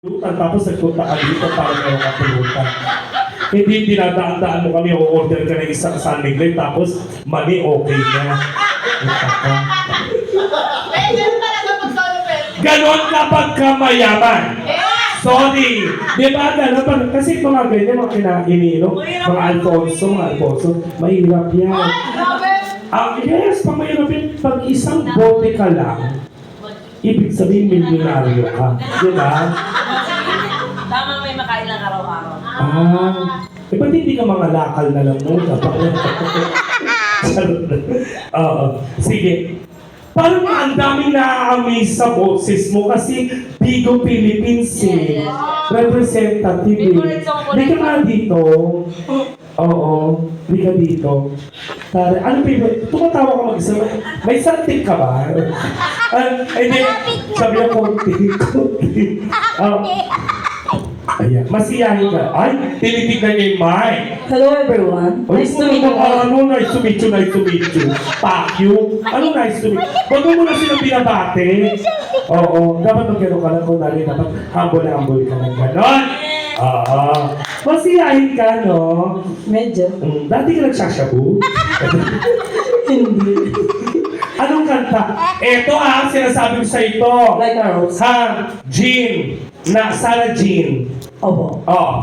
pulutan, tapos nagpunta ka dito para mayroong kapulutan. Hindi dinadaan-daan mo kami, o-order ka ng isang sandiglay, tapos mali, okay na. Ganon kapag ka mayaman. Sorry. Di ba ganon pa? Kasi mga ganyan, mga kinaininom, mga Alfonso, mahirap yan. Yes, pag mahirap yan, pag isang bote ka lang, ibig sabihin milyonaryo ka. Di ba? Tama, may makain lang araw-araw. Ba't hindi ka mga lakal na lang muna? Oo. Sige. Parang ang daming na-amaze sa boses mo kasi Bigo Philippines eh. Representative eh. Hindi ka nga dito. Oo. Hindi ka dito. Tara, ano pa yun? Tumatawa ka mag-isa. May something ka ba? Hindi. Sabi na konti. Ayan, masiyahin ka. Ay, tinitignan niya yung mic. Hello everyone. Nice to meet you. Ano, nice to meet you, nice to meet you. Fuck you. Ano nice to meet you? Ba't mo muna silang binabate? Oo, dapat magkano ka lang kung nari, dapat humble ka lang gano'n. Oo. Masiyahin ka, no? Medyo. Dati ka nagsashabu? Hindi. Anong kanta? Eto sinasabi ko sa ito. Like a rose. Jean. Sarah Jean. Opo. Oh,